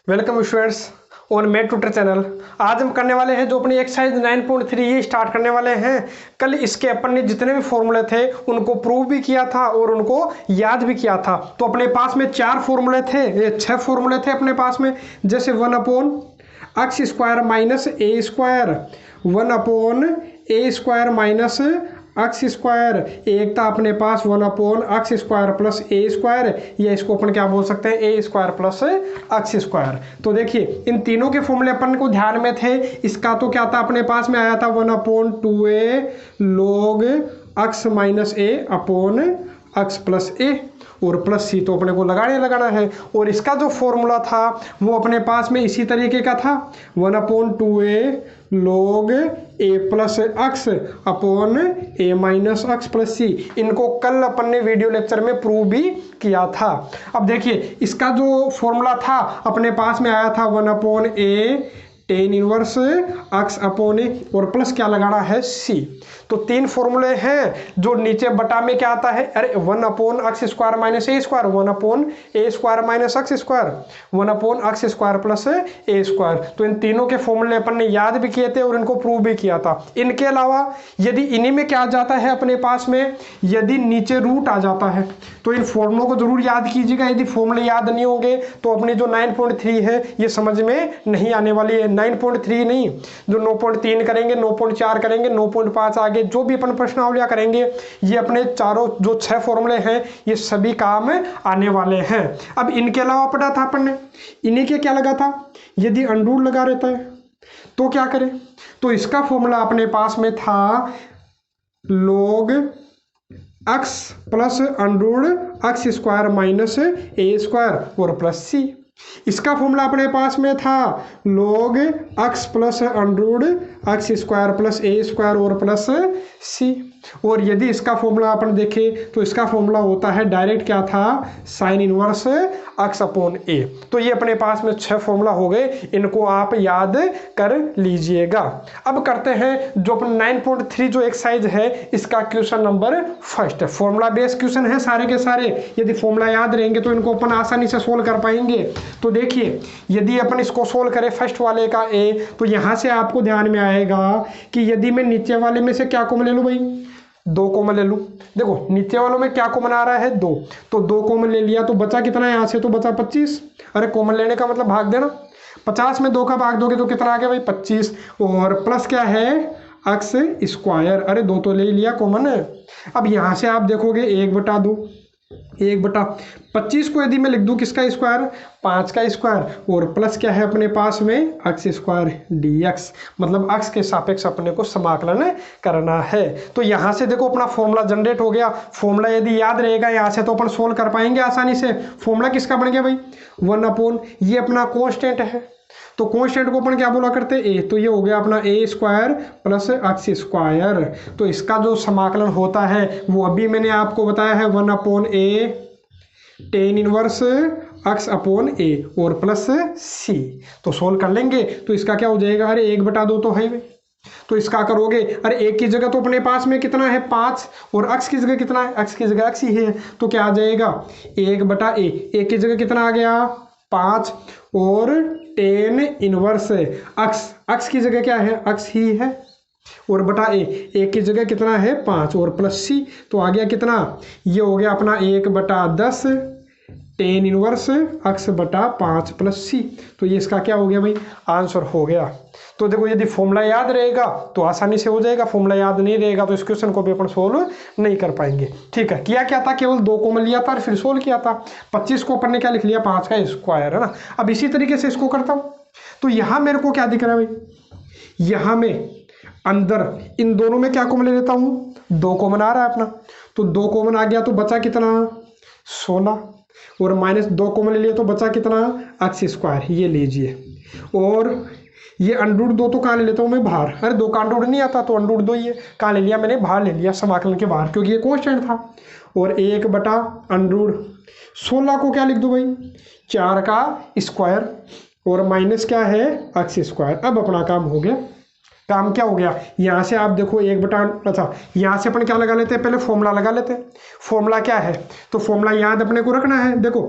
Welcome students on made tutor channel. आज हम करने वाले हैं जो अपनी एक्सरसाइज 9.3 ये स्टार्ट करने वाले हैं। कल इसके अपन ने जितने भी फॉर्मूले थे उनको प्रूव भी किया था और उनको याद भी किया था। तो अपने पास में 4 फॉर्मूले थे, ये 6 फॉर्मूले थे अपने पास में। जैसे 1/x² minus a square, 1/a² minus x square, एक था अपने पास 1/x² प्लस ए स्क्वायर, या इसको अपन क्या बोल सकते हैं a² प्लस एक्स स्क्वायर। तो देखिए इन तीनों के फॉर्मूले अपन को ध्यान में थे। इसका तो क्या था अपने पास में आया था 1/2a log x minus a upon x plus a, और प्लस सी तो अपने को लगाना है। और इसका जो फॉर्मूला था वो अपने पास में इसी तरीके का था 1/2a log a plus x upon a minus x plus c. इनको कल अपन ने वीडियो लेक्चर में प्रूव भी किया था। अब देखिए इसका जो फॉर्मूला था अपने पास में आया था 1/a tan inverse x upon a, और प्लस क्या लगाना है c। तो 3 फॉर्मूले हैं जो नीचे बटा में क्या आता है, अरे 1/x² minus a square, 1/a² minus x square, 1/x² plus a square. तो इन तीनों के फॉर्मूले अपन ने याद भी किए थे और इनको प्रूव भी किया था। इनके अलावा यदि इन्हीं में क्या आ जाता है अपने पास में, यदि नीचे रूट आ जाता है तो इन फॉर्मूलों को जरूर याद कीजिएगा। यदि फॉर्मूले याद नहीं होंगे तो अपनी जो 9.3 है ये समझ में नहीं आने वाली है। 9.3 नहीं, जो 9.3 करेंगे, 9.4 करेंगे, 9.5 आगे जो भी अपन प्रश्नावलियां करेंगे, ये अपने चारों जो 6 फॉर्मूले हैं ये सभी काम आने वाले हैं। अब इनके अलावा पढ़ा था अपन ने, इन्हीं के क्या लगा था, यदि अंडूर लगा रहता है तो क्या करें। तो इसका फॉर्मूला अपने पास में था log x plus under root x² minus a square और प्लस सी। इसका फॉर्मूला अपने पास में था log x plus under root x² plus a square और प्लस सी। और यदि इसका फॉर्मूला अपन देखें तो इसका फॉर्मूला होता है डायरेक्ट क्या था, साइन इनवर्स x अपॉन ए। तो ये अपने पास में 6 फॉर्मूला हो गए, इनको आप याद कर लीजिएगा। अब करते हैं जो अपन 9.3 जो एक्सरसाइज है इसका question number first. Formula based question है सारे के सारे, यदि फॉर्मूला याद रहेंगे तो इनको अपन आसानी से सोल्व कर पाएंगे। तो देखिए यदि अपन इसको सोल्व करें फर्स्ट वाले का ए, तो यहाँ से आपको ध्यान में आएगा कि यदि मैं नीचे वाले में से क्या कॉमन ले लूँ भाई, 2 कॉमन ले लूँ। देखो नीचे वालों में क्या कॉमन आ रहा है 2, तो 2 कॉमन ले लिया तो बचा कितना है, यहाँ से तो बचा 25। अरे कॉमन लेने का मतलब भाग देना, 50 में 2 का भाग दोगे तो कितना आ गया भाई 25, और प्लस क्या है एक्स स्क्वायर। अरे 2 तो ले लिया कॉमन है। अब यहाँ से आप देखोगे 1/2, 1/25 को यदि मैं लिख दूं किसका स्क्वायर, 5 का स्क्वायर, और प्लस क्या है अपने पास में एक्स स्क्वायर dx, मतलब x के सापेक्ष अपने को समाकलन करना है। तो यहाँ से देखो अपना फॉर्मूला जनरेट हो गया। फॉर्मूला यदि याद रहेगा यहाँ से तो अपन सोल्व कर पाएंगे आसानी से। फॉर्मूला किसका बन गया भाई 1/, ये अपना कॉन्स्टेंट है, तो कॉन्स्टेंट को अपन क्या बोला करते हैं ए, तो ये हो गया अपना a² प्लस एक्स स्क्वायर। तो इसका जो समाकलन होता है वो अभी मैंने आपको बताया है 1/a tan inverse x upon a और प्लस सी। तो सोल्व कर लेंगे तो इसका क्या हो जाएगा, अरे 1/2 तो है, तो इसका करोगे, अरे एक की जगह तो अपने पास में कितना है 5, और x की जगह कितना है, x की जगह x ही है, तो क्या आ जाएगा 1/a, एक की जगह कितना आ गया 5, और tan इनवर्स x की जगह क्या है x ही है, और बटा ए, एक की जगह कितना है 5 और प्लस सी, तो आ गया कितना, ये हो गया अपना 1/10 tan inverse x/5 plus c. तो ये इसका क्या हो गया भाई, आंसर हो गया। तो देखो यदि फॉर्मूला याद रहेगा तो आसानी से हो जाएगा, फॉर्मूला याद नहीं रहेगा तो इस क्वेश्चन को भी अपन सोल्व नहीं कर पाएंगे। ठीक है, किया क्या था, केवल 2 कॉमन लिया था और फिर सोल्व किया था। 25 को अपन ने क्या लिख लिया 5 का स्क्वायर, है ना। अब इसी तरीके से इसको करता हूँ, तो यहाँ मेरे को क्या दिख रहा है भाई, यहाँ में अंदर इन दोनों में क्या कॉमन ले लेता हूँ, 2 कॉमन आ रहा है अपना, तो 2 कॉमन आ गया तो बचा कितना 16, और माइनस 2 कॉमन ले लिया तो बचा कितना एक्स स्क्वायर, ये लीजिए। और ये अंडरूट 2 तो कहाँ ले लेता हूँ मैं बाहर, अरे 2 का अंडरूट नहीं आता तो अंडरूट 2 ही है, कहाँ ले लिया मैंने बाहर ले लिया समाकलन के बाहर, क्योंकि ये कॉन्स्टेंट था। और 1/अंडरूट 16 को क्या लिख दो भाई 4 का स्क्वायर, और माइनस क्या है एक्स स्क्वायर। अब अपना काम हो गया। काम क्या हो गया, यहाँ से आप देखो 1/, अच्छा यहाँ से अपन क्या लगा लेते हैं, पहले फॉर्मूला लगा लेते हैं। फॉर्मूला क्या है, तो फॉर्मूला याद अपने को रखना है। देखो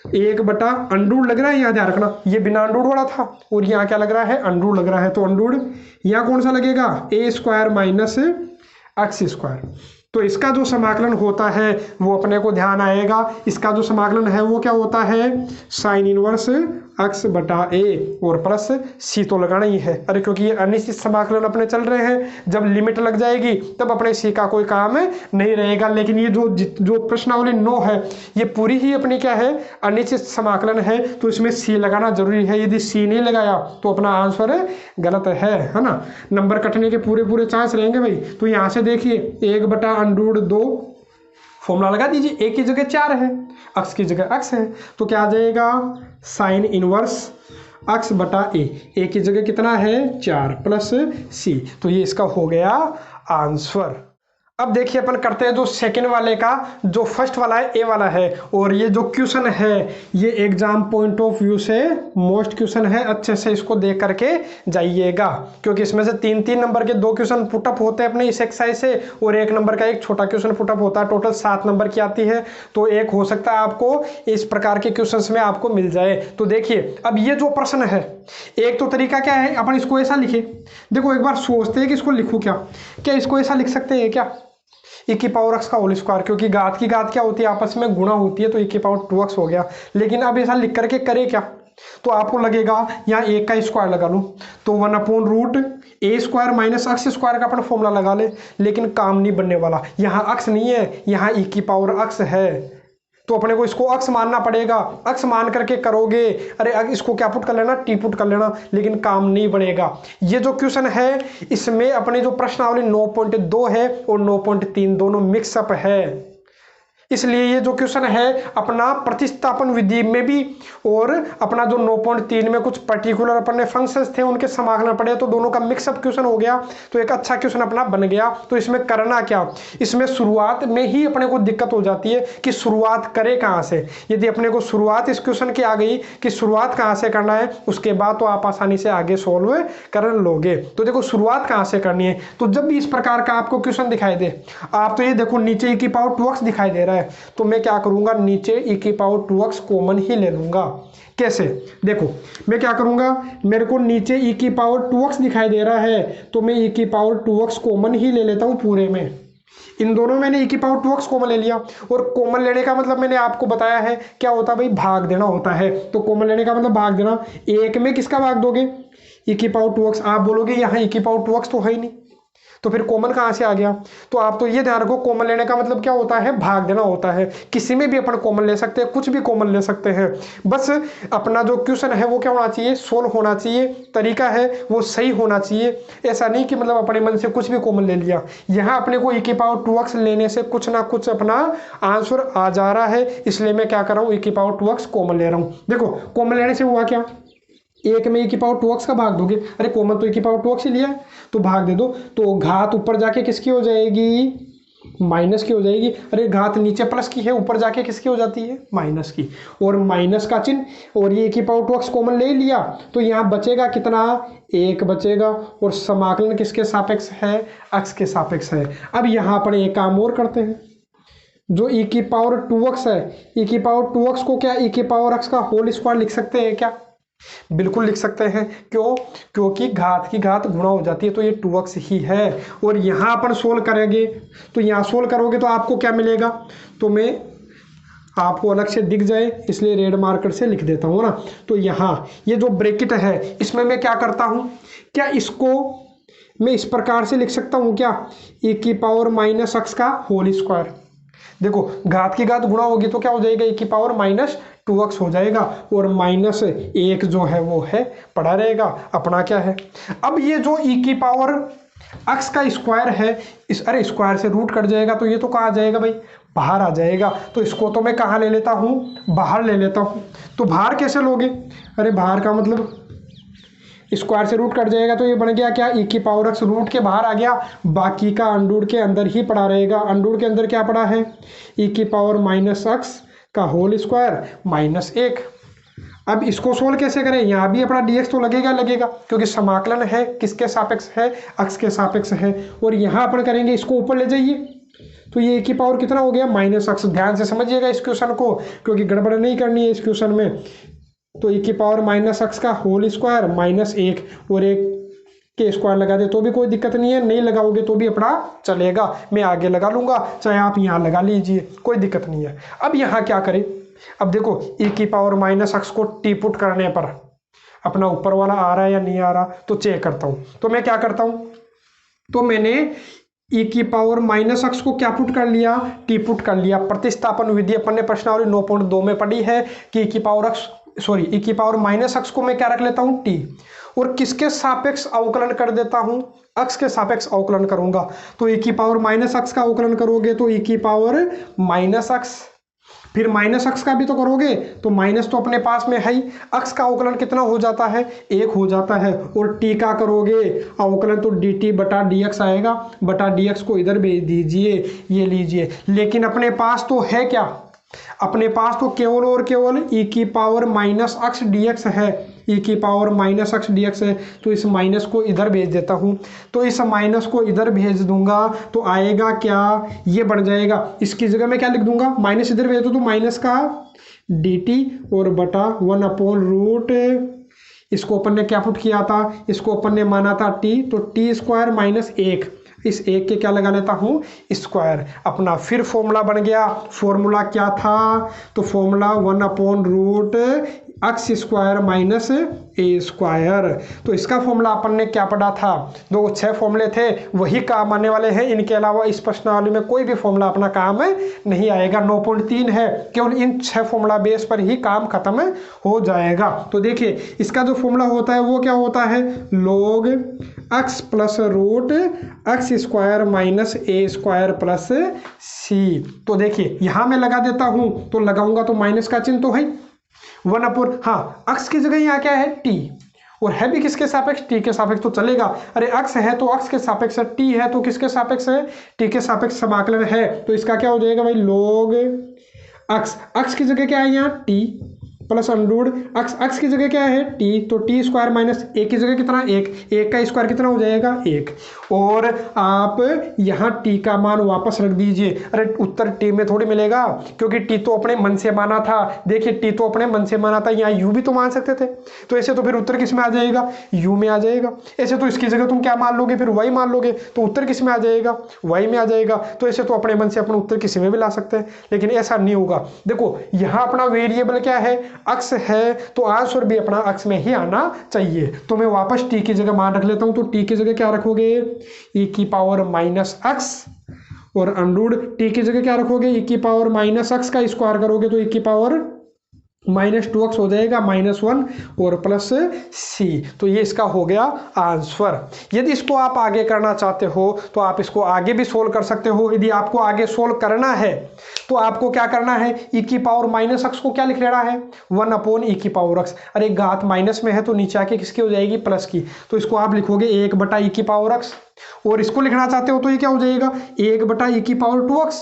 1/√, लग रहा है, यहाँ ध्यान रखना, ये बिना अंडरूट वाला था और यहाँ क्या लग रहा है, अंडरूट लग रहा है। तो अंडरूट यहाँ कौन सा लगेगा, a² माइनस x²। तो इसका जो समाकलन होता है वो अपने को ध्यान आएगा, इसका जो समाकलन है वो क्या होता है, साइन इनवर्स x/a और प्लस c तो लगाना ही है। अरे क्योंकि ये अनिश्चित समाकलन अपने चल रहे हैं, जब लिमिट लग जाएगी तब अपने c का कोई काम नहीं रहेगा। लेकिन ये जो प्रश्नावली 9 है ये पूरी ही अपनी क्या है, अनिश्चित समाकलन है, तो इसमें c लगाना जरूरी है। यदि c नहीं लगाया तो अपना आंसर गलत है ना, नंबर कटने के पूरे चांस रहेंगे भाई। तो यहाँ से देखिए 1/√2 फॉर्मूला लगा दीजिए, a की जगह 4 है, x की जगह x है, तो क्या आ जाएगा, साइन इनवर्स x/a, a की जगह कितना है 4 प्लस c, तो ये इसका हो गया आंसर। अब देखिए अपन करते हैं जो सेकंड वाले का, जो फर्स्ट वाला है ए वाला है, और ये जो क्वेश्चन है ये एग्जाम पॉइंट ऑफ व्यू से मोस्ट क्वेश्चन है, अच्छे से इसको देख करके जाइएगा, क्योंकि इसमें से 3-3 नंबर के 2 क्वेश्चन पुटअप होते हैं अपने इस एक्सरसाइज से, और 1 नंबर का एक छोटा क्वेश्चन पुटअप होता है, टोटल 7 नंबर की आती है। तो एक हो सकता है आपको इस प्रकार के क्वेश्चन में आपको मिल जाए। तो देखिए अब ये जो प्रश्न है, एक तो तरीका क्या है, अपन इसको ऐसा लिखे, देखो एक बार सोचते हैं कि इसको लिखूं क्या इसको ऐसा लिख सकते हैं क्या, e⁻x का होल स्क्वायर, क्योंकि घात की घात क्या होती है, आपस में गुणा होती है, तो e⁻2x हो गया। लेकिन अब ऐसा लिख करके करे क्या, तो आपको लगेगा यहाँ 1 का स्क्वायर लगा लूँ, तो 1/√a² माइनस x² का अपन फॉर्मूला लगा ले, लेकिन काम नहीं बनने वाला, यहाँ x नहीं है, यहाँ e⁻x है, तो अपने को इसको x मानना पड़ेगा। x मान करके करोगे, अरे इसको क्या पुट कर लेना, t पुट कर लेना, लेकिन काम नहीं बनेगा। ये जो क्वेश्चन है इसमें अपने जो प्रश्नावली 9.2 है और 9.3 दोनों मिक्सअप है, इसलिए ये जो क्वेश्चन है अपना प्रतिस्थापन विधि में भी, और अपना जो 9.3 में कुछ पर्टिकुलर अपने फंक्शंस थे उनके समाकलन पड़े, तो दोनों का मिक्सअप क्वेश्चन हो गया, तो एक अच्छा क्वेश्चन अपना बन गया। तो इसमें करना क्या, इसमें शुरुआत में ही अपने को दिक्कत हो जाती है कि शुरुआत करे कहाँ से। यदि अपने को शुरुआत इस क्वेश्चन की आ गई कि शुरुआत कहाँ से करना है, उसके बाद तो आप आसानी से आगे सोल्व कर लोगे। तो देखो शुरुआत कहाँ से करनी है, तो जब भी इस प्रकार का आपको क्वेश्चन दिखाई दे, आप तो ये देखो नीचे e⁻2x दिखाई दे रहा है, तो मैं क्या करूंगा, नीचे e⁻2x कॉमन ही ले लूंगा। कैसे, देखो मैं क्या करूंगा, मेरे को नीचे e⁻2x दिखाई दे रहा है, तो मैं e⁻2x कॉमन ही ले लेता हूं पूरे में। इन दोनों मैंने e⁻2x कॉमन ले लिया, और कॉमन लेने का मतलब मैंने आपको बताया है क्या होता है भाई, भाग देना होता है। तो कॉमन लेने का मतलब भाग देना, एक में किसका भाग दोगे, e⁻2x। आप बोलोगे यहाँ e⁻2x तो है ही नहीं, तो फिर कॉमन कहाँ से आ गया। तो आप तो ये ध्यान रखो, कॉमन लेने का मतलब क्या होता है, भाग देना होता है। किसी में भी अपन कॉमन ले सकते हैं, कुछ भी कॉमन ले सकते हैं, बस अपना जो क्वेश्चन है वो क्या होना चाहिए, सोल्व होना चाहिए, तरीका है वो सही होना चाहिए। ऐसा नहीं कि मतलब अपने मन से कुछ भी कॉमन ले लिया। यहाँ अपने को e⁻2x लेने से कुछ ना कुछ अपना आंसर आ जा रहा है, इसलिए मैं क्या कर रहा हूँ, e⁻2x कॉमन ले रहा हूँ। देखो कॉमन लेने से हुआ क्या, एक में e⁻2x का भाग दोगे, अरे कॉमन तो e⁻2x ही लिया है तो भाग दे दो, तो घात ऊपर जाके किसकी हो जाएगी, माइनस की हो जाएगी। अरे घात नीचे प्लस की है, ऊपर जाके किसकी हो जाती है, माइनस की, और माइनस का चिन्ह, और ये e⁻2x कॉमन ले लिया, तो यहाँ बचेगा कितना, 1 बचेगा, और समाकलन किसके सापेक्ष है, x के सापेक्ष है। अब यहाँ पर एक काम और करते हैं, जो e⁻2x है, e⁻2x को क्या e⁻x का होल स्क्वायर लिख सकते हैं क्या, बिल्कुल लिख सकते हैं। क्यों, क्योंकि घात की घात गुणा हो जाती है, तो ये 2x ही है। और यहाँ पर सोल्व करेंगे, तो यहाँ सोल्व करोगे तो आपको क्या मिलेगा, तो मैं आपको अलग से दिख जाए इसलिए रेड मार्कर से लिख देता हूँ ना। तो यहाँ ये जो ब्रैकेट है इसमें मैं क्या करता हूँ, क्या इसको मैं इस प्रकार से लिख सकता हूँ क्या, e⁻x का होल स्क्वायर। देखो घात की घात गुणा होगी तो क्या हो जाएगा, e⁻2x हो जाएगा, और -1 जो है वो है पड़ा रहेगा, अपना क्या है। अब ये जो e⁻x का स्क्वायर है, अरे स्क्वायर से रूट कट जाएगा, तो ये तो कहाँ आ जाएगा भाई, बाहर आ जाएगा। तो इसको तो मैं कहाँ ले लेता हूँ, बाहर ले लेता हूँ। तो बाहर कैसे लोगे, अरे बाहर का मतलब स्क्वायर से रूट कट जाएगा, तो ये बन गया क्या, e⁻x रूट के बाहर आ गया, बाकी का अंडरूट के अंदर ही पड़ा रहेगा। अंडरूट के अंदर क्या पड़ा है, e⁻−x का होल स्क्वायर -1। अब इसको सोल्व कैसे करें, यहाँ भी अपना dx तो लगेगा क्योंकि समाकलन है किसके सापेक्ष है, अक्ष के सापेक्ष है। और यहाँ अपन करेंगे इसको ऊपर ले जाइए, तो ये की पावर कितना हो गया माइनस अक्ष। ध्यान से समझिएगा इस क्वेश्चन को, क्योंकि गड़बड़ नहीं करनी है इस क्वेश्चन में। तो e की पावर माइनस अक्ष का होल स्क्वायर माइनस 1 और 1 के स्क्वायर लगा दे तो भी कोई दिक्कत नहीं है, नहीं लगाओगे तो भी अपना चलेगा, मैं आगे लगा लूंगा, चाहे आप यहाँ लगा लीजिए, कोई दिक्कत नहीं है। अब यहाँ क्या करें, अब देखो e की पावर माइनस अक्ष को टी पुट करने पर अपना ऊपर वाला आ रहा है या नहीं आ रहा, तो चेक करता हूँ। तो मैं क्या करता हूँ, तो मैंने e की पावर माइनस अक्ष को क्या पुट कर लिया, टी पुट कर लिया। प्रतिस्थापन विधि अपन ने प्रश्नावली 9.2 में पढ़ी है कि e की पावर माइनस अक्ष को मैं क्या रख लेता हूँ, टी, और किसके सापेक्ष अवकलन कर देता हूँ, अक्ष के सापेक्ष अवकलन करूंगा। तो e की पावर माइनस अक्ष का अवकलन करोगे तो e की पावर माइनस अक्ष, फिर माइनस अक्ष का भी तो करोगे, तो माइनस तो अपने पास में है ही, अक्ष का अवकलन कितना हो जाता है, 1 हो जाता है। और टी का करोगे अवकलन तो dt बटा dx आएगा, बटा dx को इधर भेज दीजिए, ये लीजिए। लेकिन अपने पास तो है क्या, अपने पास तो केवल और केवल e की पावर माइनस अक्ष dx है, e की पावर माइनस अक्ष dx है। तो इस माइनस को इधर भेज देता हूँ, तो इस माइनस को इधर भेज दूंगा तो आएगा क्या, ये बन जाएगा। इसकी जगह मैं क्या लिख दूंगा, माइनस इधर भेज दो तो माइनस का dt और बटा 1/रूट, इसको अपन ने क्या पुट किया था, इसको अपन ने माना था t, तो टी स्क्वायर माइनस 1, इस 1 के क्या लगा लेता हूँ स्क्वायर। अपना फिर फॉर्मूला बन गया, फॉर्मूला क्या था, तो formula 1/रूट X square minus a square. तो इसका फॉर्मूला अपन ने क्या पढ़ा था, 6 फॉर्मूले थे, वही काम आने वाले हैं। इनके अलावा इस प्रश्नावली में कोई भी फॉर्मूला अपना काम नहीं आएगा। 9.3 है, केवल इन 6 फॉर्मूला बेस पर ही काम खत्म हो जाएगा। तो देखिए इसका जो फॉर्मूला होता है वो क्या होता है, log x plus root x square minus a square plus c. तो देखिए यहाँ मैं लगा देता हूँ, तो लगाऊंगा तो माइनस का चिन्ह तो है 1/, हाँ अक्ष की जगह यहाँ क्या है t, और है भी किसके सापेक्ष, t के सापेक्ष, तो चलेगा। अरे अक्ष है तो अक्ष के सापेक्ष है, t है तो किसके सापेक्ष है, t के सापेक्ष समाकलन है। तो इसका क्या हो जाएगा भाई, log अक्ष की जगह क्या है यहाँ t प्लस अंडरूट अक्ष की जगह क्या है t, तो टी स्क्वायर माइनस ए की जगह कितना 1, 1 का स्क्वायर कितना हो जाएगा 1। और आप यहाँ t का मान वापस रख दीजिए। अरे उत्तर t में थोड़ी मिलेगा, क्योंकि t तो अपने मन से माना था। देखिए t तो अपने मन से माना था, यहाँ u भी तो मान सकते थे, तो ऐसे तो फिर उत्तर किस में आ जाएगा, u में आ जाएगा। ऐसे तो इसकी जगह तुम क्या मान लोगे, फिर y मान लोगे, तो उत्तर किस में आ जाएगा, y में आ जाएगा। तो ऐसे तो अपने मन से अपना उत्तर किसी में भी ला सकते हैं, लेकिन ऐसा नहीं होगा। देखो यहाँ अपना वेरिएबल क्या है, अक्ष है, तो आंसर भी अपना अक्ष में ही आना चाहिए। तो मैं वापस t की जगह मान रख लेता हूं, तो t की जगह क्या रखोगे, e की पावर माइनस अक्ष, और अंडरूट t की जगह क्या रखोगे, e की पावर माइनस अक्ष का स्क्वायर करोगे तो e की पावर -2x हो जाएगा -1 और प्लस c। तो ये इसका हो गया आंसर। यदि इसको आप आगे करना चाहते हो तो आप इसको आगे भी सोल्व कर सकते हो। यदि आपको आगे सोल्व करना है तो आपको क्या करना है, e की पावर माइनस अक्ष को क्या लिख लेना है, 1/e की पावर अक्ष। अरे घात माइनस में है तो नीचे आके किसकी हो जाएगी, प्लस की। तो इसको आप लिखोगे 1/e की पावर अक्ष, और इसको लिखना चाहते हो तो ये क्या हो जाएगा 1/e की पावर 2x,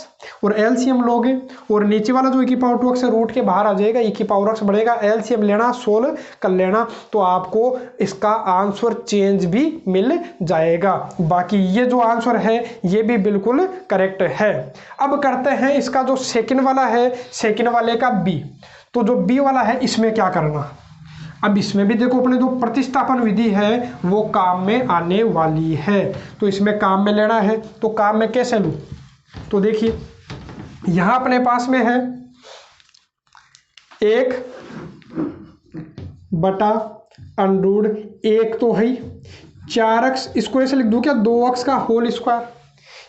और एलसीएम लोगे और नीचे वाला जो e की पावर 2x है रूट के बाहर आ जाएगा, e की पावर x बढ़ेगा, एलसीएम लेना, सोल्व कर लेना, तो आपको इसका आंसर चेंज भी मिल जाएगा। बाकी ये जो आंसर है ये भी बिल्कुल करेक्ट है। अब करते हैं इसका जो सेकंड वाला है, सेकंड वाले का बी। तो जो बी वाला है इसमें क्या करना, अब इसमें भी देखो अपने जो प्रतिस्थापन विधि है वो काम में आने वाली है। तो इसमें काम में लेना है, तो काम में कैसे लूँ, तो देखिए यहाँ अपने पास में है 1/√1 तो है 4x, इसको ऐसे लिख दूँ क्या, 2x का होल स्क्वायर,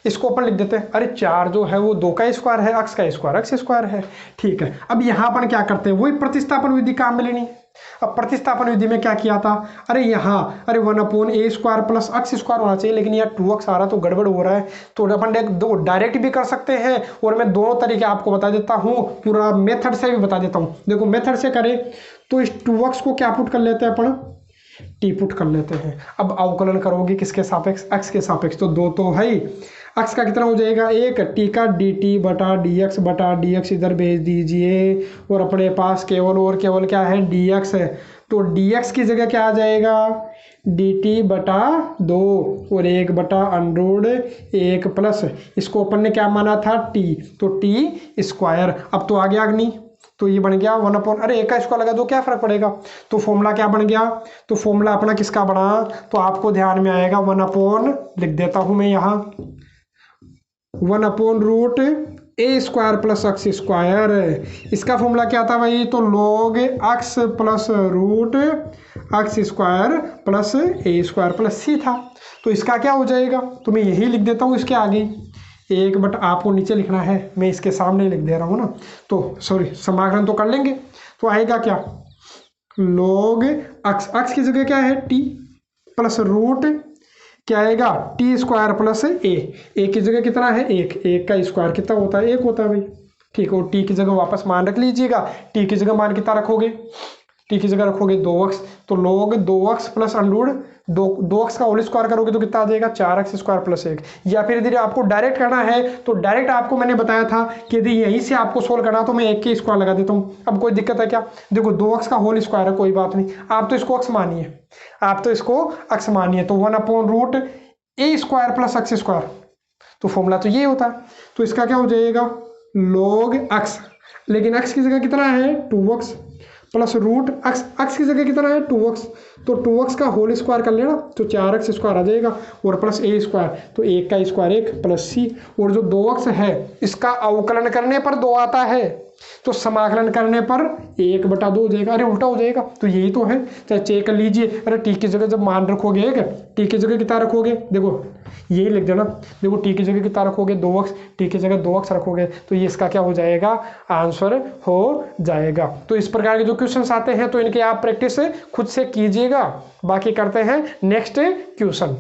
इसको अपन लिख देते हैं। अरे 4 जो है वो 2 का स्क्वायर है, x का स्क्वायर x स्क्वायर है, ठीक है। अब यहाँ अपन क्या करते हैं, वही प्रतिस्थापन विधि काम में लेनी है। अब प्रतिस्थापन विधि में क्या किया था, अरे यहाँ अरे 1/a² प्लस x स्क्वायर होना चाहिए, लेकिन यहाँ 2x आ रहा तो गड़बड़ हो रहा है। तो अपन डायरेक्ट भी कर सकते हैं, और मैं दोनों तरीके आपको बता देता हूँ, पूरा मेथड से भी बता देता हूँ। देखो मेथड से करें तो इस 2x को क्या पुट कर लेते हैं अपन, टी पुट कर लेते हैं। अब अवकलन करोगे किसके सापेक्ष, x के सापेक्ष, तो 2 तो है ही। अक्स का कितना हो जाएगा 1, टी का बटा डी एक्स इधर भेज दीजिए और अपने पास केवल और केवल क्या है डी एक्स है। तो डी एक्स की जगह क्या आ जाएगा डी टी बटा 2 और 1 बटा अंडरूट 1 प्लस इसको अपन ने क्या माना था टी, तो टी स्क्वायर। अब तो आ गया अग्नि, तो ये बन गया 1 अरे एक का स्क्वायर लगा दो क्या फर्क पड़ेगा। तो फॉर्मूला क्या बन गया, तो फॉर्मूला अपना किसका बना, तो आपको ध्यान में आएगा 1 लिख देता हूं मैं यहाँ 1/रूट a square plus x square. इसका फॉर्मूला क्या था भाई, तो log x plus root x square plus a square plus c था। तो इसका क्या हो जाएगा, तो मैं यही लिख देता हूँ इसके आगे 1 बट आपको नीचे लिखना है, मैं इसके सामने लिख दे रहा हूँ ना। तो सॉरी समाकलन तो कर लेंगे, तो आएगा क्या log एक्स की जगह क्या है टी प्लस रूट क्या आएगा टी स्क्वायर प्लस ए की जगह कितना है 1 का स्क्वायर कितना होता है 1 होता है भाई, ठीक है। और टी की जगह वापस मान रख लीजिएगा, टी की जगह मान कितना रखोगे, टी की जगह रखोगे 2x, तो log 2x plus under root 2x का होल स्क्वायर करोगे तो कितना आ जाएगा 4x स्क्वायर प्लस 1। या फिर यदि आपको डायरेक्ट करना है तो डायरेक्ट आपको मैंने बताया था कि यदि यहीं से आपको सोल्व करना तो मैं 1 के स्क्वायर लगा देता हूँ। अब कोई दिक्कत है क्या, देखो 2x का होल स्क्वायर है कोई बात नहीं, आप तो इसको x मानिए, आप तो इसको x मानिए, तो 1/रूट a square plus x square, तो फॉर्मूला तो ये होता है। तो इसका क्या हो जाएगा log x, लेकिन x की जगह कितना है 2x प्लस रूट एक्स की जगह कितना है 2x, तो 2x का होल स्क्वायर कर लेना तो 4x स्क्वायर आ जाएगा और प्लस ए स्क्वायर, तो 1 का स्क्वायर 1 प्लस सी। और जो 2x है इसका अवकलन करने पर 2 आता है, तो समाकलन करने पर 1/2 हो जाएगा, अरे उल्टा हो जाएगा, तो यही तो है। चाहे चेक कर लीजिए, अरे टी की जगह जब मान रखोगे एक, टी की जगह कितना रखोगे, देखो यही लिख देना, देखो टी की जगह कितना रखोगे 2x, टी की जगह 2x रखोगे, तो ये इसका क्या हो जाएगा आंसर हो जाएगा। तो इस प्रकार के जो क्वेश्चन आते हैं तो इनकी आप प्रैक्टिस खुद से कीजिएगा। बाकी करते हैं नेक्स्ट क्वेश्चन।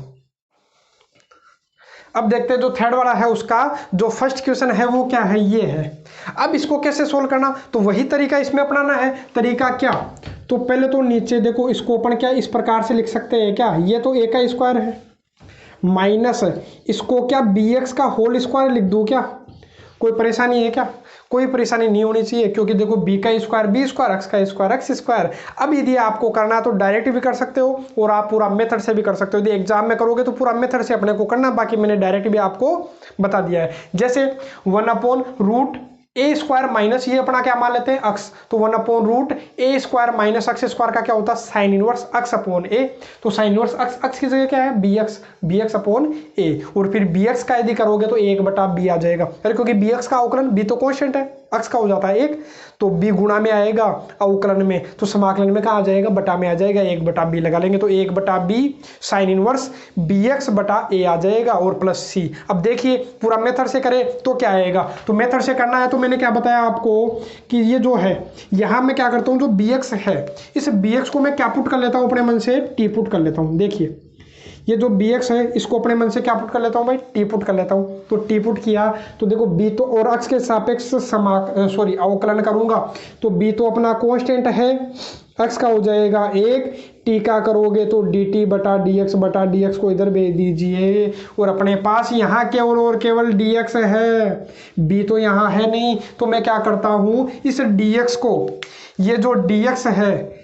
अब देखते हैं जो थर्ड वाला है उसका जो फर्स्ट क्वेश्चन है वो क्या है, ये है। अब इसको कैसे सोल्व करना, तो वही तरीका इसमें अपनाना है। तरीका क्या, तो पहले तो नीचे देखो इसको अपन क्या इस प्रकार से लिख सकते हैं क्या, ये तो a का स्क्वायर है माइनस इसको क्या bx का होल स्क्वायर लिख दूं क्या, कोई परेशानी है क्या, कोई परेशानी नहीं होनी चाहिए, क्योंकि देखो b का स्क्वायर b स्क्वायर x का स्क्वायर x स्क्वायर। अब यदि आपको करना है तो डायरेक्ट भी कर सकते हो और आप पूरा मेथड से भी कर सकते हो। यदि एग्जाम में करोगे तो पूरा मेथड से अपने को करना, बाकी मैंने डायरेक्ट भी आपको बता दिया है। जैसे 1/रूट ए स्क्वायर माइनस ये अपना क्या मान लेते हैं अक्स, तो 1/रूट a square minus x square का क्या होता है साइन इनवर्स एक्स अपॉन ए, तो साइन इनवर्स एक्स की जगह क्या है bx अपॉन ए, और फिर bx का यदि करोगे तो 1/b आ जाएगा, अरे क्योंकि bx का अवकलन b तो कांस्टेंट है, एक्स का हो जाता है 1, तो b गुणा में आएगा अवकलन में, तो समाकलन में कहाँ आ जाएगा बटा में आ जाएगा, 1/b लगा लेंगे तो 1/b साइन इनवर्स bx/a आ जाएगा और प्लस c। अब देखिए पूरा मेथड से करें तो क्या आएगा, तो मेथड से करना है तो मैंने क्या बताया आपको कि ये जो है यहाँ मैं क्या करता हूँ जो bx है इस bx को मैं क्या पुट कर लेता हूँ अपने मन से t पुट कर लेता हूँ। देखिए ये जो bx है इसको अपने मन से क्या पुट कर लेता हूँ भाई टी पुट कर लेता हूँ, तो टी पुट किया तो देखो b तो और x के सापेक्ष अवकलन करूंगा तो b तो अपना कांस्टेंट है, x का हो जाएगा 1, t का करोगे तो dt/dx को इधर भेज दीजिए और अपने पास यहाँ केवल और केवल dx है, b तो यहाँ है नहीं, तो मैं क्या करता हूँ इस dx को, ये जो dx है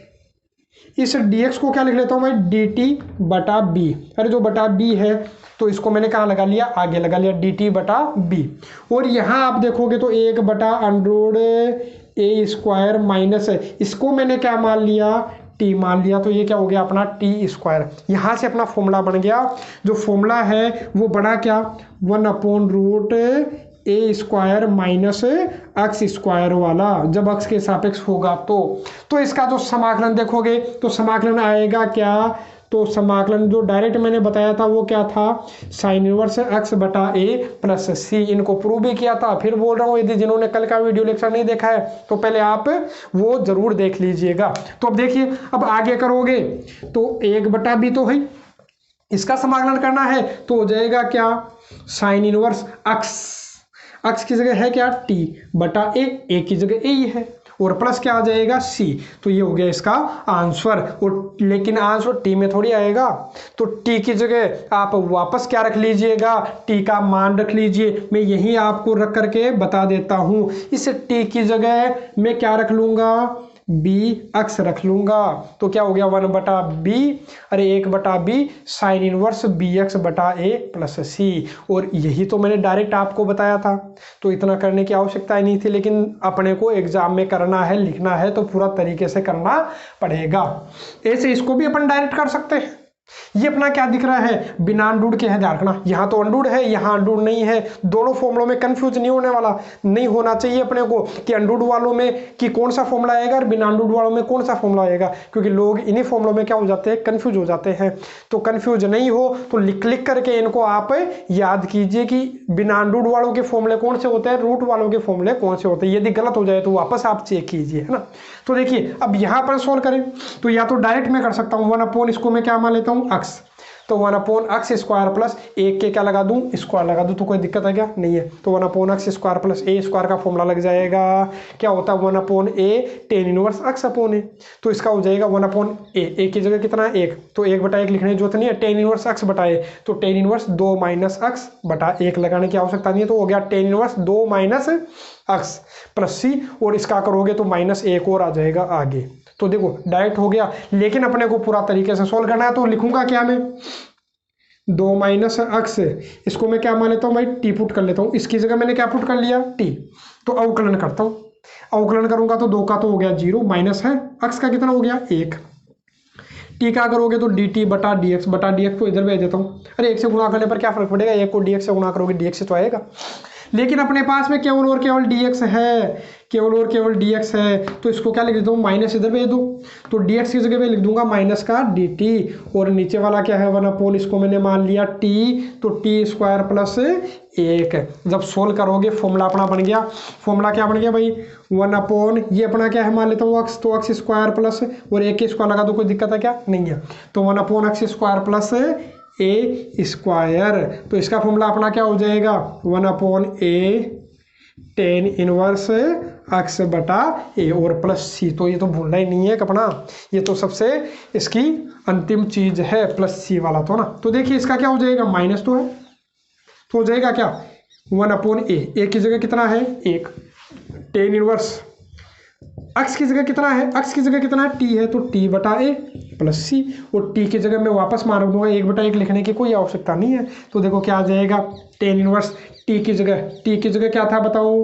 इस dx को क्या लिख लेता हूँ मैं dt/b, अरे जो बटा b है तो इसको मैंने कहाँ लगा लिया आगे लगा लिया dt/b, और यहाँ आप देखोगे तो 1/√a स्क्वायर माइनस है इसको मैंने क्या मान लिया t मान लिया, तो ये क्या हो गया अपना t स्क्वायर। यहाँ से अपना फॉर्मूला बन गया, जो फॉर्मूला है वो बना क्या 1/√a square minus x square वाला, जब एक्स के सापेक्ष होगा तो इसका जो समाकलन देखोगे तो समाकलन आएगा क्या, तो समाकलन जो डायरेक्ट मैंने बताया था वो क्या था sine inverse x/a plus c, इनको प्रूव भी किया था। फिर बोल रहा हूँ यदि जिन्होंने कल का वीडियो लेक्चर नहीं देखा है तो पहले आप वो जरूर देख लीजिएगा। तो अब देखिए अब आगे करोगे तो 1/b तो है, इसका समाकलन करना है तो हो जाएगा क्या साइन इनवर्स x की जगह है क्या t/a, a की जगह a ही है, और प्लस क्या आ जाएगा c। तो ये हो गया इसका आंसर। और लेकिन आंसर t में थोड़ी आएगा, तो t की जगह आप वापस क्या रख लीजिएगा, t का मान रख लीजिए। मैं यही आपको रख करके बता देता हूं। इस t की जगह मैं क्या रख लूंगा, b अक्स रख लूंगा। तो क्या हो गया 1/b, अरे 1/b साइन इनवर्स bx बटा a प्लस c। और यही तो मैंने डायरेक्ट आपको बताया था, तो इतना करने की आवश्यकता ही नहीं थी। लेकिन अपने को एग्जाम में करना है, लिखना है, तो पूरा तरीके से करना पड़ेगा। ऐसे इसको भी अपन डायरेक्ट कर सकते हैं। ये अपना क्या दिख रहा है, बिना अनडूड के है, ध्यान रखना। यहाँ तो अनडूड है, यहाँ अनडूड नहीं है। दोनों फॉर्मुलों में कंफ्यूज नहीं होने वाला, नहीं होना चाहिए अपने को कि अनडूड वालों में कि कौन सा फॉर्मुला आएगा और बिना अनडूड वालों में कौन सा फॉर्मुला आएगा, क्योंकि लोग इन्हीं फॉर्मुलों में क्या हो जाते हैं, कंफ्यूज हो जाते हैं। तो कंफ्यूज नहीं हो तो लिख करके इनको आप याद कीजिए कि बिना अनडूड वालों के फॉर्मुले कौन से होते हैं, रूट वालों के फॉर्मुले कौन से होते हैं। यदि गलत हो जाए तो वापस आप चेक कीजिए, है ना। तो देखिए अब यहाँ पर सोल्व करें तो या तो डायरेक्ट मैं कर सकता हूँ 1/, इसको मैं क्या मान लेता हूँ, अक्स। तो 1/x स्क्वायर प्लस एक के क्या लगा दूं, स्क्वायर लगा दूं। तो कोई दिक्कत है क्या, नहीं है। तो 1/x square plus a square का फॉर्मूला लग जाएगा। क्या होता है 1/a tan inverse x upon a। तो इसका हो जाएगा 1/a की जगह कितना है 1, तो 1/1 लिखने की जरूरत नहीं है। tan इनवर्स x बटा a, तो tan इनवर्स 2 - x बटा 1 लगाने की आवश्यकता नहीं है। तो हो गया tan inverse 2 - x plus c, और इसका करोगे तो -1 और आ जाएगा आगे। तो देखो डायरेक्ट हो गया, लेकिन अपने को पूरा तरीके से सोल्व करना है। तो लिखूंगा क्या मैं, 2 - x, इसको मैं क्या मान लेता हूँ भाई, टी पुट कर लेता हूँ। इसकी जगह मैंने क्या पुट कर लिया, टी। तो अवकलन करता हूँ, अवकलन करूंगा तो 2 का तो हो गया 0, माइनस है x का कितना हो गया 1, टी का करोगे तो dt बटा dx को इधर भेज देता हूँ। अरे 1 से गुणा करने पर क्या फर्क पड़ेगा, 1 को dx से गुणा करोगे dx से तो आएगा। लेकिन अपने पास में केवल और केवल dx है, केवल और केवल dx है। तो इसको क्या लिख देता हूँ, माइनस इधर भेज दो। तो dx की जगह पे लिख दूंगा माइनस का dt, और नीचे वाला क्या है 1/, इसको मैंने मान लिया t, तो t स्क्वायर प्लस 1। जब सोल्व करोगे फॉर्मूला अपना बन गया। फॉर्मूला क्या बन गया भाई, 1/, ये अपना क्या है मान लेता हूँ x, तो x स्क्वायर प्लस, और 1 के स्क्वायर लगा दो, कोई दिक्कत है क्या, नहीं है। तो 1/x square plus a square, तो इसका फॉर्मूला अपना क्या हो जाएगा 1/a tan इनवर्स x बटा a और प्लस c। तो ये तो भूलना ही नहीं है अपना, ये तो सबसे इसकी अंतिम चीज है प्लस c वाला तो ना। तो देखिए इसका क्या हो जाएगा, माइनस तो है, तो हो जाएगा क्या 1/a की जगह कितना है 1, tan इनवर्स x की जगह कितना है, x की जगह कितना है t है, तो t बटा a प्लस c, और t की जगह मैं वापस मान दूंगा 1/1 लिखने की कोई आवश्यकता नहीं है। तो देखो क्या आ जाएगा, tan इनवर्स t की जगह क्या था बताओ,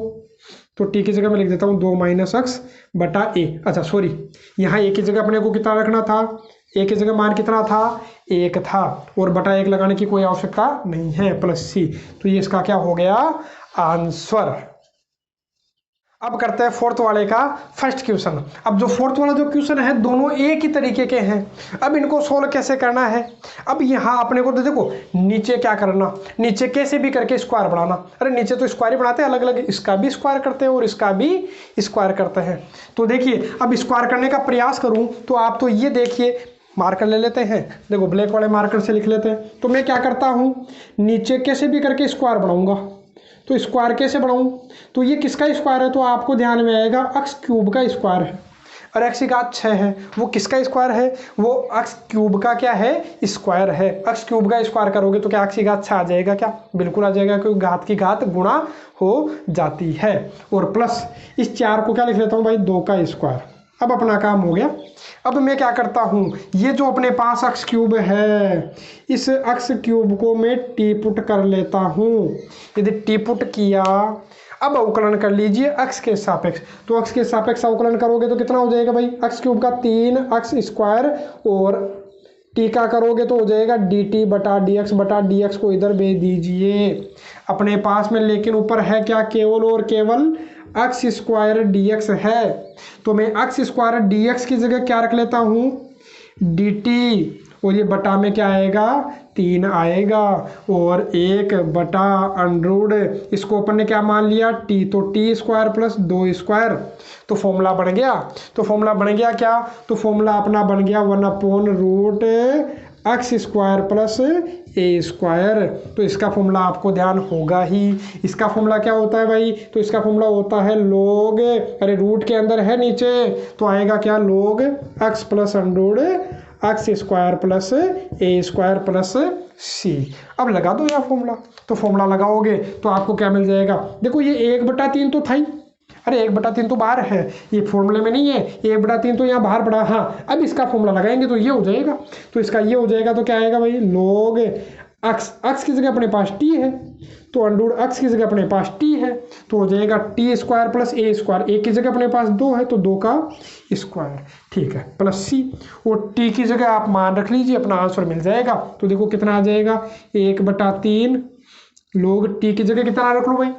तो t की जगह मैं लिख देता हूँ 2 - x बटा a। अच्छा सॉरी, यहाँ a की जगह अपने को कितना रखना था, a की जगह मान कितना था 1 था, और बटा 1 लगाने की कोई आवश्यकता नहीं है, प्लस c। तो ये इसका क्या हो गया आंसर। अब करते हैं फोर्थ वाले का फर्स्ट क्वेश्चन। अब जो फोर्थ वाला जो क्वेश्चन है दोनों एक ही तरीके के हैं। अब इनको सोल्व कैसे करना है, अब यहाँ अपने को तो देखो नीचे क्या करना, नीचे कैसे भी करके स्क्वायर बनाना। अरे नीचे तो स्क्वायर ही बनाते हैं अलग अलग, इसका भी स्क्वायर करते हैं और इसका भी स्क्वायर करते हैं। तो देखिए अब स्क्वायर करने का प्रयास करूँ तो आप तो ये देखिए, मार्कर ले लेते हैं, देखो ब्लैक वाले मार्कर से लिख लेते हैं। तो मैं क्या करता हूँ, नीचे कैसे भी करके स्क्वायर बनाऊंगा। तो स्क्वायर कैसे बनाऊं, तो ये किसका स्क्वायर है, तो आपको ध्यान में आएगा x क्यूब का स्क्वायर है, और x की घात 6 है, वो किसका स्क्वायर है, वो x क्यूब का क्या है स्क्वायर है। x क्यूब का स्क्वायर करोगे तो क्या x की घात 6 आ जाएगा, क्या बिल्कुल आ जाएगा, क्योंकि घात की घात गुणा हो जाती है। और प्लस इस 4 को क्या लिख लेता हूँ भाई 2 का स्क्वायर। अब अपना काम हो गया। अब मैं क्या करता हूँ, ये जो अपने पास x क्यूब है, इस x क्यूब को मैं टी पुट कर लेता हूँ। यदि टी पुट किया, अब अवकलन कर लीजिए x के सापेक्ष। तो x के सापेक्ष अवकलन करोगे तो कितना हो जाएगा भाई, x क्यूब का 3x स्क्वायर, और टी का करोगे तो हो जाएगा dt बटा dx को इधर भेज दीजिए अपने पास में। लेकिन ऊपर है क्या, केवल और केवल x स्क्वायर dx है। तो मैं x स्क्वायर dx की जगह क्या रख लेता हूँ dt, और ये बटा में क्या आएगा 3 आएगा, और 1 बटा अंडरूड, इसको अपन ने क्या मान लिया t, तो t स्क्वायर प्लस 2 स्क्वायर। तो फॉर्मूला बन गया, तो फॉर्मूला बन गया क्या, तो फॉर्मूला अपना बन गया 1/√x x square plus a square. तो इसका फॉर्मूला आपको ध्यान होगा ही। इसका फॉर्मूला क्या होता है भाई? तो इसका फॉर्मूला होता है लॉग, अरे रूट के अंदर है नीचे, तो आएगा क्या? Log x plus under x square plus a square plus c. अब लगा दो यार फॉर्मूला। तो फॉर्मूला लगाओगे तो आपको क्या मिल जाएगा? देखो ये 1/3 तो था ही, अरे 1/3 तो बाहर है, ये फॉर्मूले में नहीं है, 1/3 तो यहाँ बाहर पड़ा। हाँ, अब इसका फॉर्मूला लगाएंगे तो ये हो जाएगा। तो इसका ये हो जाएगा, तो क्या आएगा भाई? लॉग एक्स, एक्स की जगह अपने पास टी है, तो अंडर एक्स की जगह अपने पास टी है, तो हो जाएगा T square plus a square. ए की जगह अपने पास 2 है, तो 2 का स्क्वायर, ठीक है, प्लस सी। और टी की जगह आप मान रख लीजिए, अपना आंसर मिल जाएगा। तो देखो कितना आ जाएगा? 1/3 लॉग टी की जगह कितना रख लो भाई?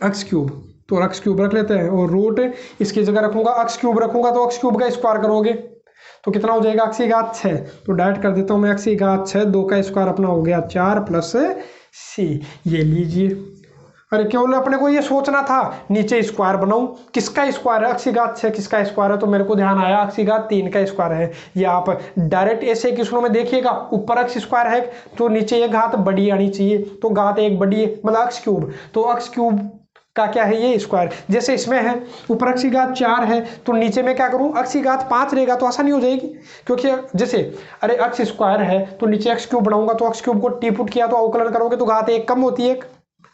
X cube. तो एक्स क्यूब रख लेते हैं, और रूट इसकी जगह रखूंगा एक्स क्यूब रखूंगा, तो एक्स क्यूब का स्क्वायर करोगे तो कितना हो जाएगा? एक्स की घात 6। तो डायरेक्ट कर देता हूँ मैं, एक्स की घात 6, 2 का स्क्वायर अपना हो गया 4 प्लस सी। ये लीजिए। अरे केवल अपने को ये सोचना था नीचे स्क्वायर बनाऊं, किसका स्क्वायर है? एक्स की घात 6 किसका स्क्वायर है? तो मेरे को ध्यान आया एक्स की घात 3 का स्क्वायर है। ये आप डायरेक्ट ऐसे क्वेश्चनों में देखिएगा, ऊपर एक्स स्क्वायर है तो नीचे एक घात बड़ी आनी चाहिए, तो घात एक बड़ी है, मतलब एक्स क्यूब। तो एक्स क्यूब का क्या है? ये स्क्वायर। जैसे इसमें है ऊपर एक्स की घात 4 है, तो नीचे में क्या करूं? एक्स की घात 5 रहेगा, तो आसानी हो जाएगी। क्योंकि जैसे अरे एक्स स्क्वायर है तो नीचे एक्स क्यूब बनाऊंगा, तो एक्स क्यूब को टी पुट किया तो अवकलन करोगे तो घात 1 कम होती है,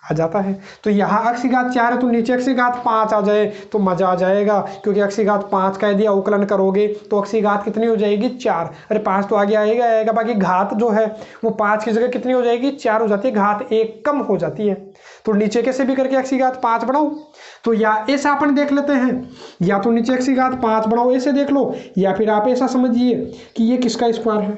आ जाता है। तो यहाँ एक्स की घात 4 है तो नीचे एक्स की घात 5 आ जाए तो मजा आ जाएगा, क्योंकि एक्स की घात 5 का यदि अवकलन करोगे तो एक्स की घात कितनी हो जाएगी? 4। अरे 5 तो आगे आएगा, बाकी घात जो है वो 5 की जगह कितनी हो जाएगी? 4 हो जाती है, घात 1 कम हो जाती है। तो नीचे कैसे भी करके एक्स की घात 5 बनाओ, तो या ऐसा अपन देख लेते हैं, या तो नीचे एक्स की घात 5 बनाओ ऐसे देख लो, या फिर आप ऐसा समझिए कि ये किसका स्क्वायर है,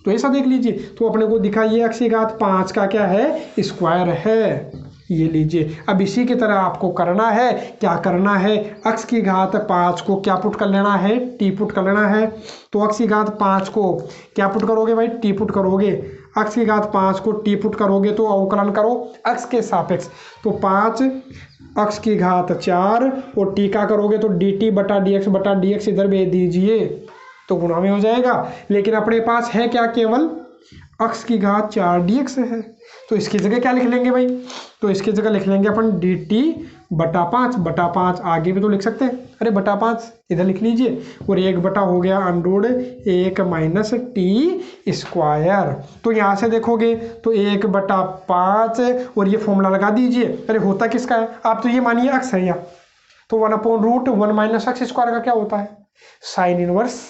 तो ऐसा देख लीजिए। तो अपने को दिखाइए एक्स की घात 5 का क्या है? स्क्वायर है। ये लीजिए। अब इसी की तरह आपको करना है, क्या करना है? एक्स की घात 5 को क्या पुट कर लेना है? टी पुट कर लेना है। तो एक्स की घात 5 को क्या पुट करोगे भाई? टी पुट करोगे। एक्स की घात 5 को टी पुट करोगे तो अवकलन करो एक्स के सापेक्ष, तो 5 एक्स की घात 4 और टी का करोगे तो डी टी बटा डी एक्स इधर भेज दीजिए, तो गुणा में हो जाएगा। लेकिन अपने पास है क्या? केवल एक्स की घात 4 dx है, तो इसकी जगह क्या लिख लेंगे भाई? तो इसकी जगह लिख लेंगे अपन dt बटा 5 आगे भी तो लिख सकते हैं, अरे बटा 5 इधर लिख लीजिए, और 1 हो गया अंडर 1 माइनस टी स्क्वायर। तो यहाँ से देखोगे तो 1/5 और ये फॉर्मूला लगा दीजिए। अरे होता किसका है? आप तो ये मानिए एक्स है यहाँ, तो 1/√1 माइनस एक्स स्क्वायर का क्या होता है? साइन इनवर्स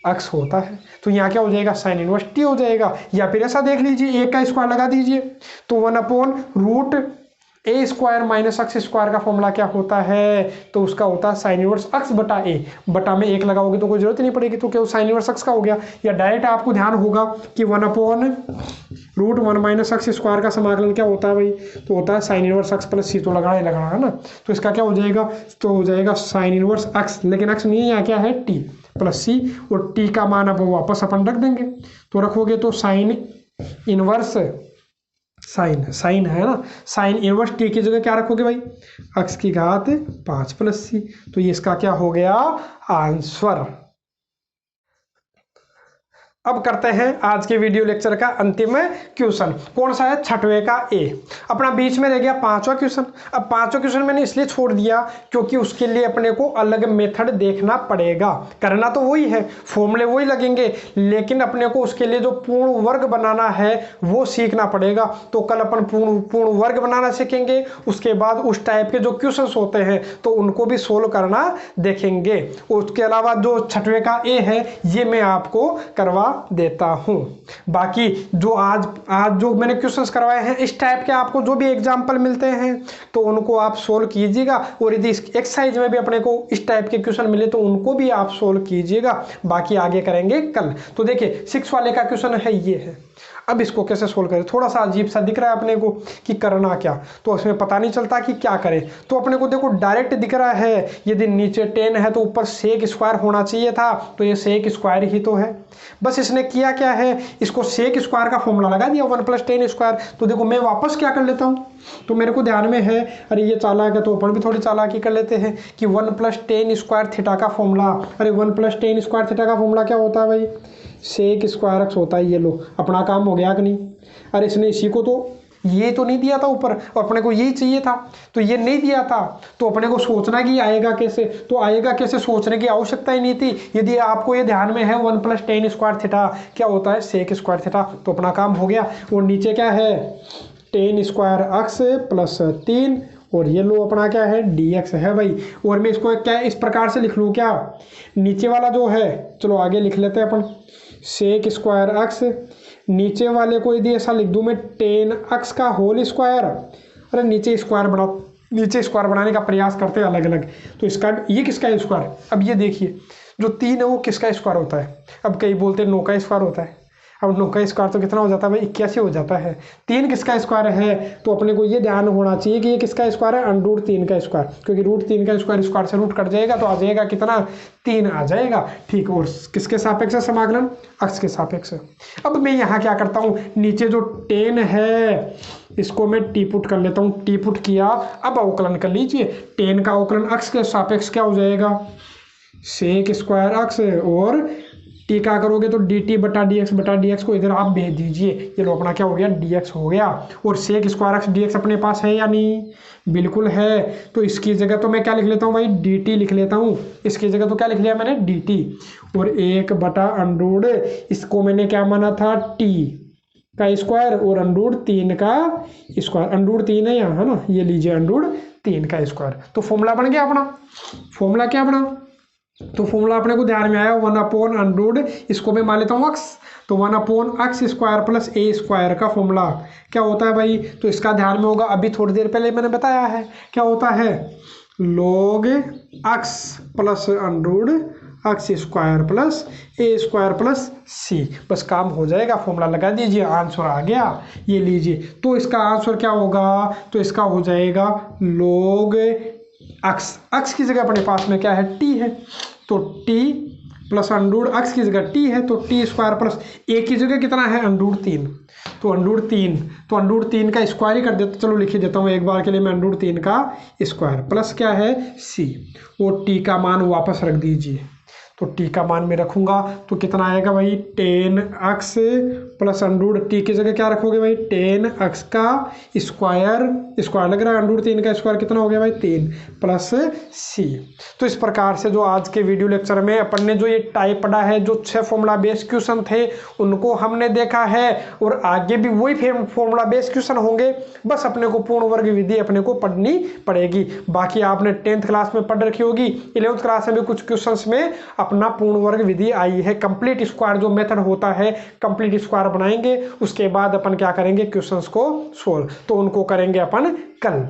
एक्स होता है। तो यहाँ क्या हो जाएगा? साइन इनवर्स टी हो जाएगा। या फिर ऐसा देख लीजिए, 1 का स्क्वायर लगा दीजिए, तो 1/√a square minus x square का फॉर्मूला क्या होता है? तो उसका होता है साइन इनवर्स एक्स बटा ए, बटा में 1 लगाओगे तो कोई जरूरत नहीं पड़ेगी, तो क्या साइन इनवर्स एक्स का हो गया। या डायरेक्ट आपको ध्यान होगा कि 1/√1 माइनस एक्स स्क्वायर का समाकलन क्या होता है भाई? तो होता है sine inverse x plus c, तो लगाना है ना। तो इसका क्या हो जाएगा? तो हो जाएगा साइन इनवर्स एक्स, लेकिन एक्स नहीं है, यहाँ क्या है? टी प्लस सी, और टी का मान अब वापस अपन रख देंगे, तो रखोगे तो साइन इनवर्स साइन है ना, साइन इनवर्स टी की जगह क्या रखोगे भाई? एक्स की घात 5 प्लस सी। तो ये इसका क्या हो गया? आंसर। अब करते हैं आज के वीडियो लेक्चर का अंतिम क्वेश्चन। कौन सा है? 6वें का ए। अपना बीच में रह गया 5वां क्वेश्चन। अब 5वां क्वेश्चन मैंने इसलिए छोड़ दिया क्योंकि उसके लिए अपने को अलग मेथड देखना पड़ेगा। करना तो वही है, फॉर्मूले वही लगेंगे, लेकिन अपने को उसके लिए जो पूर्ण वर्ग बनाना है वो सीखना पड़ेगा। तो कल अपन पूर्ण वर्ग बनाना सीखेंगे, उसके बाद उस टाइप के जो क्वेश्चन होते हैं तो उनको भी सोल्व करना देखेंगे। उसके अलावा जो 6वें का ए है ये मैं आपको करवा देता हूं। बाकी जो आज जो मैंने क्वेश्चंस करवाए हैं इस टाइप के आपको जो भी एग्जांपल मिलते हैं तो उनको आप सोल्व कीजिएगा, और यदि एक्सरसाइज में भी अपने को इस टाइप के क्वेश्चन मिले तो उनको भी आप सोल्व कीजिएगा। बाकी आगे करेंगे कल। तो देखिए 6 वाले का क्वेश्चन है, ये है। अब इसको कैसे सोल्व करें? थोड़ा सा अजीब सा दिख रहा है अपने को कि करना क्या, तो उसमें पता नहीं चलता कि क्या करें। तो अपने को देखो डायरेक्ट दिख रहा है, यदि नीचे 10 है तो ऊपर सेक स्क्वायर होना चाहिए था, तो ये सेक स्क्वायर ही तो है। बस इसने किया क्या है, इसको सेक स्क्वायर का फॉर्मूला लगा दिया 1 + tan स्क्वायर। तो देखो मैं वापस क्या कर लेता हूँ, तो मेरे को ध्यान में है, अरे ये चालाक है तो अपन भी थोड़ी चालाकी कर लेते हैं कि 1 + tan स्क्वायर थीटा का फॉर्मूला, अरे 1 + tan स्क्वायर थीटा का फॉर्मूला क्या होता है भाई, सेक स्क्वायर x होता है। ये लो अपना काम हो गया कि नहीं। अरे इसने इसी को तो ये तो नहीं दिया था ऊपर, और अपने को यही चाहिए था, तो ये नहीं दिया था, तो अपने को सोचना कि आएगा कैसे, तो आएगा कैसे सोचने की आवश्यकता ही नहीं थी। यदि आपको ये ध्यान में है 1 + tan स्क्वायर थीटा क्या होता है, सेक स्क्वायर थीटा, तो अपना काम हो गया। और नीचे क्या है, tan स्क्वायर x + 3, और ये लो अपना क्या है dx है भाई। और मैं इसको क्या इस प्रकार से लिख लूँ क्या, नीचे वाला जो है, चलो आगे लिख लेते हैं अपन, सेक स्क्वायर x, नीचे वाले को यदि ऐसा लिख दूं मैं tan x का होल स्क्वायर, अरे नीचे स्क्वायर बनाने का प्रयास करते हैं अलग अलग, तो इसका ये किसका स्क्वायर, अब ये देखिए जो 3 है वो किसका स्क्वायर होता है, अब कई बोलते हैं 9 का स्क्वायर होता है। अब 9 का स्क्वायर तो कितना हो जाता है भाई, 81 हो जाता है। 3 किसका स्क्वायर है, तो अपने को ये ध्यान होना चाहिए कि ये किसका स्क्वायर है, √3 का स्क्वायर, क्योंकि √3 का स्क्वायर से रूट कट जाएगा तो आ जाएगा कितना, 3 आ जाएगा। ठीक, और किसके सापेक्ष है समाकलन, x के सापेक्ष। अब मैं यहाँ क्या करता हूँ, नीचे जो tan है इसको मैं टी पुट कर लेता हूँ, टी पुट किया। अब अवकलन कर लीजिए, tan का अवकलन x के सापेक्ष क्या हो जाएगा, सेक स्क्वायर x, और टी का करोगे तो dt/dx को इधर आप भेज दीजिए, ये लो अपना क्या हो गया, dx हो गया। और सेक स्क्वायर x dx अपने पास है या नहीं, बिल्कुल है। तो इसकी जगह तो मैं क्या लिख लेता हूँ भाई, dt लिख लेता हूँ। इसकी जगह तो क्या लिख लिया मैंने, dt, और 1/√, इसको मैंने क्या माना था, t का स्क्वायर, और √3 का स्क्वायर, √3 है यहाँ, है ना, ये लीजिए √3 का स्क्वायर। तो फॉर्मूला बन गया अपना, फॉर्मूला क्या बना, तो फॉर्मूला अपने को ध्यान में आया 1/√, इसको मैं मान लेता हूँ x, तो 1/x² + a स्क्वायर का फॉर्मूला क्या होता है भाई, तो इसका ध्यान में होगा, अभी थोड़ी देर पहले मैंने बताया है क्या होता है, log x + √x² + a² + c, बस काम हो जाएगा, फॉर्मूला लगा दीजिए, आंसर आ गया, ये लीजिए। तो इसका आंसर क्या होगा, तो इसका हो जाएगा log x की जगह अपने पास में क्या है, t है, तो t + √x की जगह t है, तो t² + a की जगह कितना है, √3, तो √3 का स्क्वायर ही कर देता, चलो लिख ही देता हूँ एक बार के लिए मैं, √3 का स्क्वायर प्लस क्या है c, और t का मान वापस रख दीजिए, तो t का मान मैं रखूंगा तो कितना आएगा भाई, tan x + √t की जगह क्या रखोगे भाई, tan x का स्क्वायर लग रहा है, √3 का स्क्वायर कितना हो गया भाई, 3 + c। तो इस प्रकार से जो आज के वीडियो लेक्चर में अपन ने जो ये टाइप पढ़ा है, जो 6 फॉर्मूला बेस्ड क्वेश्चन थे उनको हमने देखा है, और आगे भी वही फॉर्मूला बेस्ड क्वेश्चन होंगे, बस अपने को पूर्ण वर्ग विधि अपने को पढ़नी पड़ेगी। बाकी आपने 10th क्लास में पढ़ रखी होगी, 11th क्लास में भी कुछ क्वेश्चन में अपना पूर्ण वर्ग विधि आई है। कंप्लीट स्क्वायर जो मेथड होता है, कंप्लीट स्क्वायर बनाएंगे, उसके बाद अपन क्या करेंगे, क्वेश्चंस को सोल्व, तो उनको करेंगे अपन कल।